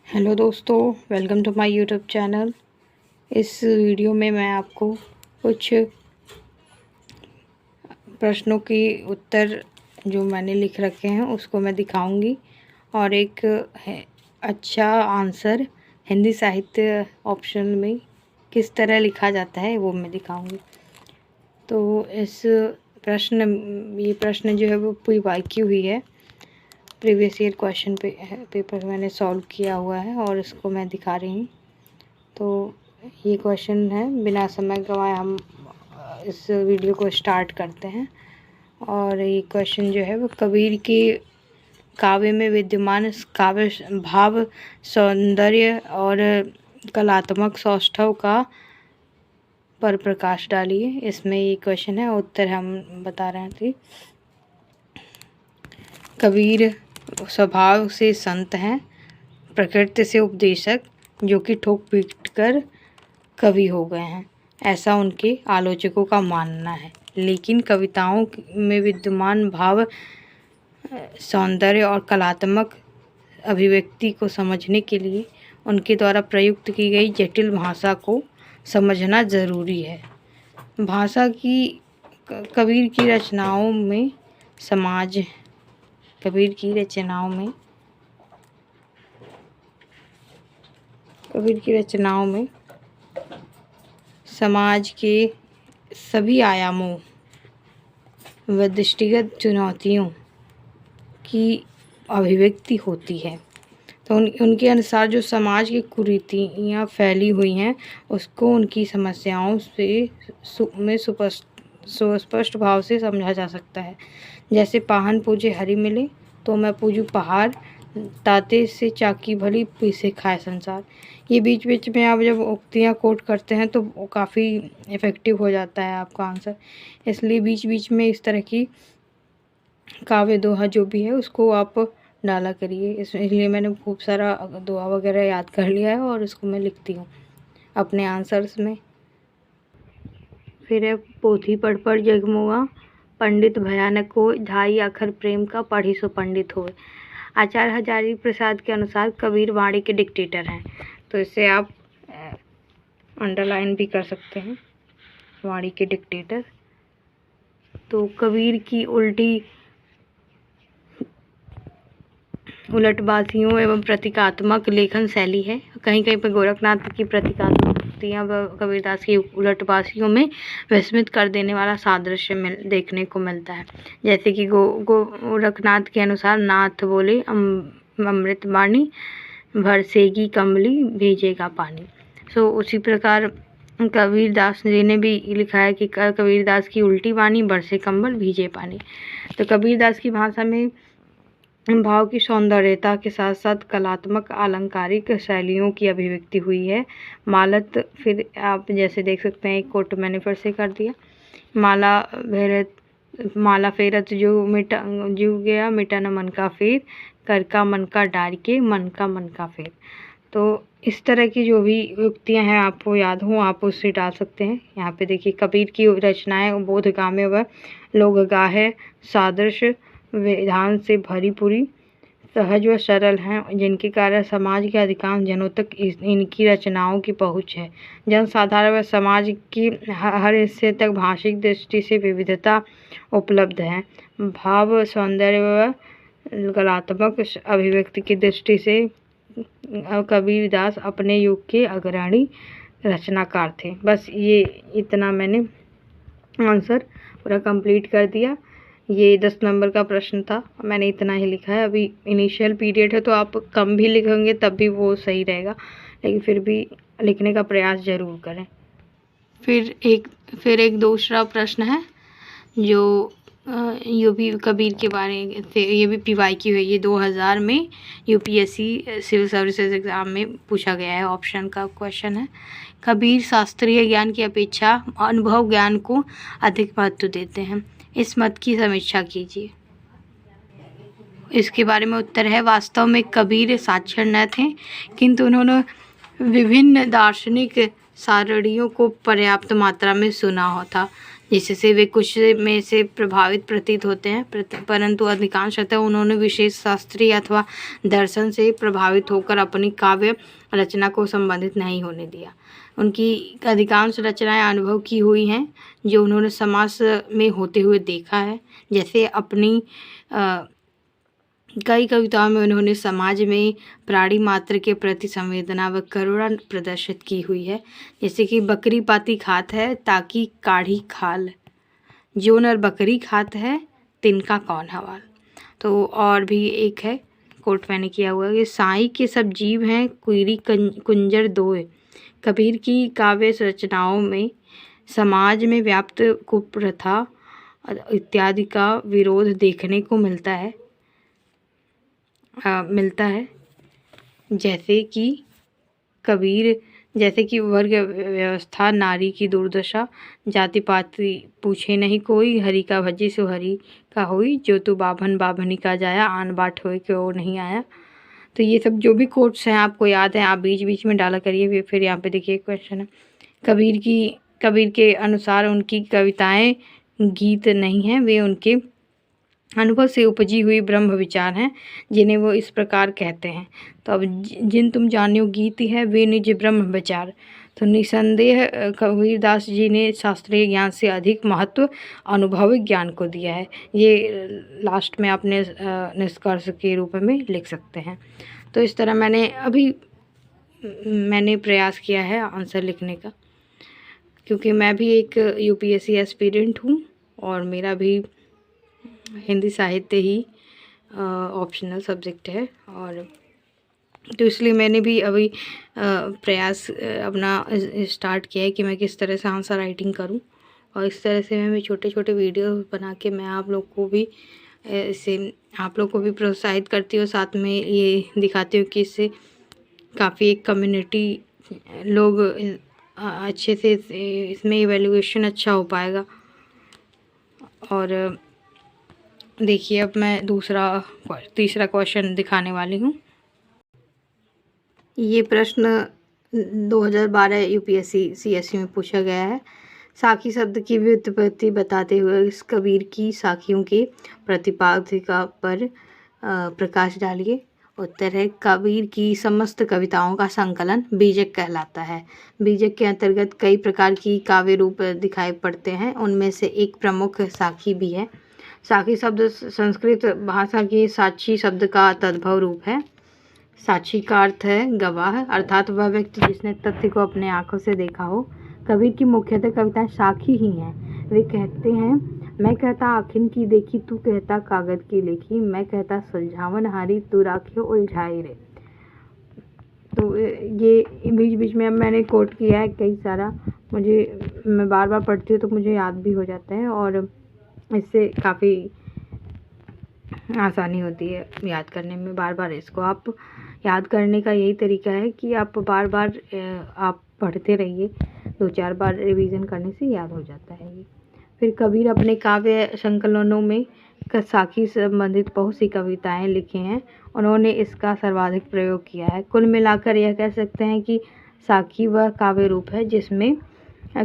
Hello दोस्तों, welcome to my YouTube channel. इस video में मैं आपको कुछ प्रश्नों की उत्तर जो मैंने लिख रखे हैं उसको मैं दिखाऊंगी और एक अच्छा आंसर हिंदी साहित्य ऑप्शन में किस तरह लिखा जाता है वो मैं दिखाऊंगी। तो ये प्रश्न जो है वो PYQ हुई है, प्रीवियस ईयर क्वेश्चन पेपर मैंने सॉल्व किया हुआ है और इसको मैं दिखा रही हूँ। तो ये क्वेश्चन है, बिना समय गंवाए हम इस वीडियो को स्टार्ट करते हैं। और ये क्वेश्चन जो है वो कबीर के काव्य में विद्यमान काव्य भाव, सौंदर्य और कलात्मक सौष्ठव का पर प्रकाश डालिए। इसमें ये क्वेश्चन है, उत्तर हम बता रहे थे। कबीर स्वभाव से संत हैं, प्रकृति से उपदेशक, जो कि ठोक पीट कर कवि हो गए हैं, ऐसा उनके आलोचकों का मानना है। लेकिन कविताओं में विद्यमान भाव, सौंदर्य और कलात्मक अभिव्यक्ति को समझने के लिए उनके द्वारा प्रयुक्त की गई जटिल भाषा को समझना ज़रूरी है। भाषा की कबीर की रचनाओं में समाज के सभी आयामों व दृष्टिगत चुनौतियों की अभिव्यक्ति होती है। तो उनके अनुसार जो समाज की कुरीतियाँ फैली हुई हैं उसको उनकी समस्याओं में सुस्पष्ट भाव से समझा जा सकता है। जैसे पाहन पूजे हरि मिले तो मैं पूजूं पहाड़, ताते से चाकी भली पीसे खाए संसार। ये बीच बीच में आप जब उक्तियाँ कोट करते हैं तो वो काफ़ी इफ़ेक्टिव हो जाता है आपका आंसर। इसलिए बीच बीच में इस तरह की काव्य दोहा जो भी है उसको आप डाला करिए। इसलिए मैंने खूब सारा दोहा वगैरह याद कर लिया है और इसको मैं लिखती हूँ अपने आंसर्स में। फिर है, पोथी पढ़ जगमुआ, पंडित भयानक हो, ढाई अखर प्रेम का पढ़ी सो पंडित हो। आचार्य हजारी प्रसाद के अनुसार कबीर वाणी के डिक्टेटर हैं। तो इसे आप अंडरलाइन भी कर सकते हैं, वाणी के डिक्टेटर। तो कबीर की उलटबाजियों एवं प्रतीकात्मक लेखन शैली है। कहीं कहीं पर गोरखनाथ की प्रतीकात्मक उक्तियाँ व कबीरदास की उलटबाजियों में विस्मित कर देने वाला सादृश्य देखने को मिलता है। जैसे कि गोरखनाथ के अनुसार, नाथ बोले अमृत वाणी, भरसेगी कमली भेजेगा पानी। सो उसी प्रकार कबीरदास जी ने भी लिखा है कि कबीरदास की उल्टी वाणी, बरसे कंबल भीजे पानी। तो कबीरदास की भाषा में भाव की सौंदर्यता के साथ साथ कलात्मक आलंकारिक शैलियों की अभिव्यक्ति हुई है। मालत, फिर आप जैसे देख सकते हैं, एक कोट मैंने फिर से कर दिया। माला फेरत जो गया, मिटा न मन का फेर, कर का मन का डार के, मन का फेर। तो इस तरह की जो भी युक्तियाँ हैं आपको याद हों आप उससे डाल सकते हैं। यहाँ पे देखिए, कबीर की रचनाएं बोधगाम्य व लोकगाह्य सादृश्य विधान से भरी पूरी, सहज व सरल हैं, जिनके कारण समाज के अधिकांश जनों तक इनकी रचनाओं की पहुँच है। जनसाधारण व समाज की हर हिस्से तक भाषिक दृष्टि से विविधता उपलब्ध है। भाव, सौंदर्य व कलात्मक अभिव्यक्ति की दृष्टि से कबीरदास अपने युग के अग्रणी रचनाकार थे। बस ये इतना मैंने आंसर पूरा कंप्लीट कर दिया। ये 10 नंबर का प्रश्न था, मैंने इतना ही लिखा है। अभी इनिशियल पीरियड है तो आप कम भी लिखेंगे तब भी वो सही रहेगा, लेकिन फिर भी लिखने का प्रयास ज़रूर करें। फिर एक दूसरा प्रश्न है जो यूपी कबीर के बारे से, ये भी PYQ है। ये 2000 में UPSC सिविल सर्विसेज एग्ज़ाम में पूछा गया है, ऑप्शन का क्वेश्चन है। कबीर शास्त्रीय ज्ञान की अपेक्षा अनुभव ज्ञान को अधिक महत्व देते हैं, इस मत की समीक्षा कीजिए। इसके बारे में उत्तर है, वास्तव में कबीर साक्षर न थे, किंतु उन्होंने विभिन्न दार्शनिक सारणियों को पर्याप्त मात्रा में सुना था, जिससे वे कुछ में से प्रभावित प्रतीत होते हैं, परंतु अधिकांशतः उन्होंने विशेष शास्त्रीय अथवा दर्शन से प्रभावित होकर अपनी काव्य रचना को संबंधित नहीं होने दिया। उनकी अधिकांश रचनाएं अनुभव की हुई हैं, जो उन्होंने समाज में होते हुए देखा है। जैसे अपनी कई कविताओं में उन्होंने समाज में प्राणी मात्र के प्रति संवेदना व करुणा प्रदर्शित की हुई है। जैसे कि बकरी पाती खात है ताकि काढ़ी खाल, जो नर बकरी खात है तिनका कौन हवाल। तो और भी एक है कोट मैंने किया हुआ है, साईं के सब जीव हैं कुईरी कुंजर दोए। कबीर की काव्य रचनाओं में समाज में व्याप्त कुप्रथा इत्यादि का विरोध देखने को मिलता है। जैसे कि वर्ग व्यवस्था, नारी की दुर्दशा, जाति पाति पूछे नहीं कोई, हरि का भजी सो हरि का होई, जो तू बाभन बाभनी का जाया, आन बाट होए क्यों नहीं आया। तो ये सब जो भी कोट्स हैं आपको याद है आप बीच बीच में डाला करिए। फिर यहाँ पे देखिए क्वेश्चन है, कबीर के अनुसार उनकी कविताएं गीत नहीं हैं, वे उनके अनुभव से उपजी हुई ब्रह्म विचार हैं, जिन्हें वो इस प्रकार कहते हैं। तो अब जिन तुम जानियो गीत है वे निज ब्रह्म विचार। तो निसंदेह कबीरदास जी ने शास्त्रीय ज्ञान से अधिक महत्व अनुभविक ज्ञान को दिया है। ये लास्ट में आपने निष्कर्ष के रूप में लिख सकते हैं। तो इस तरह मैंने प्रयास किया है आंसर लिखने का, क्योंकि मैं भी एक यूपीएससी एस्पिरेंट हूँ और मेरा भी हिंदी साहित्य ही ऑप्शनल सब्जेक्ट है, और तो इसलिए मैंने भी अभी प्रयास अपना स्टार्ट किया है कि मैं किस तरह से आंसर राइटिंग करूं, और इस तरह से मैं छोटे छोटे वीडियो बना के मैं आप लोग को भी प्रोत्साहित करती हूँ। साथ में ये दिखाती हूँ कि इससे काफ़ी एक कम्युनिटी लोग अच्छे से इसमें इवैल्यूएशन अच्छा हो पाएगा। और देखिए अब मैं तीसरा क्वेश्चन दिखाने वाली हूँ। ये प्रश्न 2012 यूपीएससी सीएससी में पूछा गया है। साखी शब्द की व्युत्पत्ति बताते हुए इस कबीर की साखियों के प्रतिपादिका पर प्रकाश डालिए। उत्तर है, कबीर की समस्त कविताओं का संकलन बीजक कहलाता है। बीजक के अंतर्गत कई प्रकार की काव्य रूप दिखाई पड़ते हैं, उनमें से एक प्रमुख साखी भी है। साखी शब्द संस्कृत भाषा के साक्षी शब्द का तद्भव रूप है। साक्षी का अर्थ है गवाह, अर्थात वह व्यक्ति जिसने तथ्य को अपने आंखों से देखा हो। कबीर की मुख्यतः कविताएं साखी ही हैं। वे कहते हैं, मैं कहता आखिन की देखी, तू कहता कागज की लिखी, मैं कहता सुलझावन हारी, तू राखियो उलझाई रे। तो ये बीच बीच में अब मैंने कोट किया है कई सारा, मैं बार बार पढ़ती हूँ तो मुझे याद भी हो जाता है, और इससे काफ़ी आसानी होती है याद करने में। बार बार इसको आप याद करने का यही तरीका है कि आप बार बार आप पढ़ते रहिए, 2-4 बार रिवीजन करने से याद हो जाता है ये। फिर कबीर अपने काव्य संकलनों में साखी संबंधित बहुत सी कविताएं लिखी हैं, उन्होंने इसका सर्वाधिक प्रयोग किया है। कुल मिलाकर यह कह सकते हैं कि साखी वह काव्य रूप है जिसमें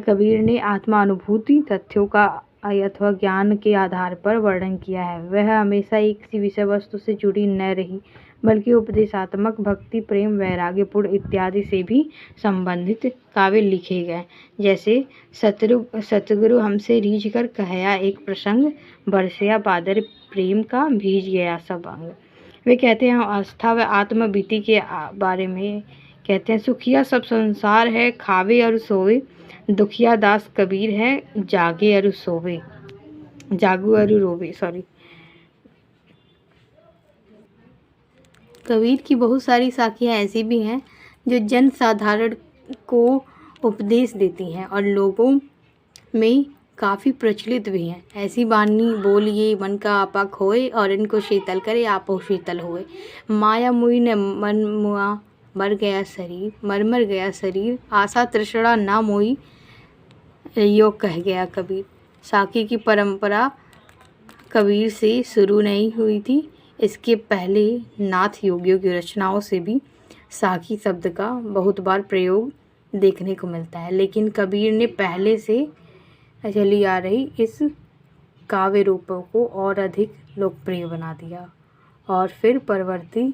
कबीर ने आत्मानुभूति तथ्यों का अथवा ज्ञान के आधार पर वर्णन किया है। वह हमेशा एक सी विषय वस्तु से जुड़ी न रही, बल्कि उपदेशात्मक, भक्ति, प्रेम, वैराग्यपूर्ण इत्यादि से भी संबंधित काव्य लिखे गए। जैसे सतगुरु हमसे रीझ कर कहया एक प्रसंग, बरसया बादर प्रेम का भीज गया सब अंग। वे कहते हैं आस्था व आत्मबीति के बारे में कहते हैं, सुखिया सब संसार है खावे और सोवे, दुखिया दास कबीर है जागे और सोवे, जागू और रोवे। कबीर की बहुत सारी साखियाँ ऐसी भी हैं जो जन साधारण को उपदेश देती हैं और लोगों में काफ़ी प्रचलित भी हैं। ऐसी बानी बोलिए मन का आपा खोए, और इनको शीतल करे आपो शीतल होए। माया मुई ने मन मुआ मर गया शरीर, आशा तृष्णा ना मोई यो कह गया कबीर। साखी की परंपरा कबीर से शुरू नहीं हुई थी, इसके पहले नाथ योगियों की रचनाओं से भी साखी शब्द का बहुत बार प्रयोग देखने को मिलता है, लेकिन कबीर ने पहले से चली आ रही इस काव्य रूपों को और अधिक लोकप्रिय बना दिया और फिर परवर्ती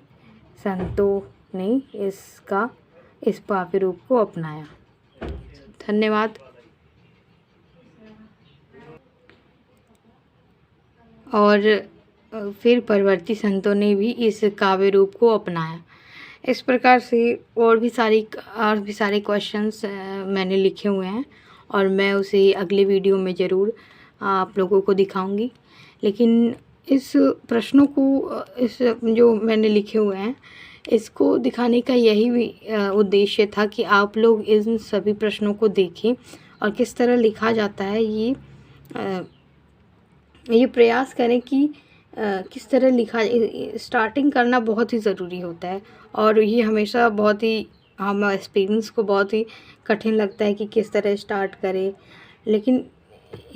संतों ने इस काव्य रूप को अपनाया। धन्यवाद। और फिर परवर्ती संतों ने भी इस काव्य रूप को अपनाया। इस प्रकार से और भी सारे क्वेश्चंस मैंने लिखे हुए हैं और मैं उसे अगले वीडियो में ज़रूर आप लोगों को दिखाऊंगी। लेकिन इस प्रश्नों को इस जो मैंने लिखे हुए हैं इसको दिखाने का यही भी उद्देश्य था कि आप लोग इन सभी प्रश्नों को देखें और किस तरह लिखा जाता है ये प्रयास करें कि किस तरह लिखा। स्टार्टिंग करना बहुत ही ज़रूरी होता है और ये हमेशा बहुत ही हम एक्सपीरियंस को बहुत ही कठिन लगता है कि किस तरह स्टार्ट करें। लेकिन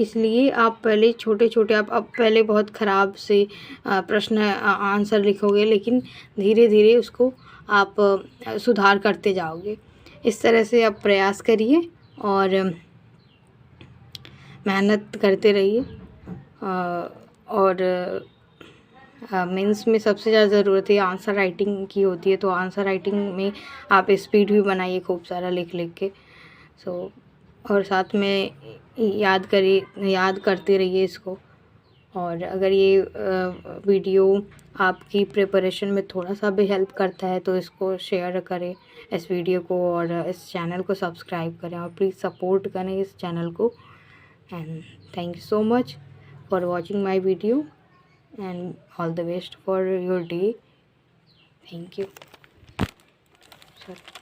इसलिए आप पहले छोटे-छोटे आप पहले बहुत ख़राब से प्रश्न आंसर लिखोगे, लेकिन धीरे-धीरे उसको आप सुधार करते जाओगे। इस तरह से आप प्रयास करिए और मेहनत करते रहिए। और मेंस में सबसे ज़्यादा ज़रूरत है आंसर राइटिंग की होती है, तो आंसर राइटिंग में आप स्पीड भी बनाइए खूब सारा लिख के। और साथ में याद करते रहिए इसको। और अगर ये वीडियो आपकी प्रिपरेशन में थोड़ा सा भी हेल्प करता है तो इसको शेयर करें इस वीडियो को और इस चैनल को सब्सक्राइब करें और प्लीज़ सपोर्ट करें इस चैनल को। And thank you so much for watching my video and all the best for your day. Thank you. Sorry.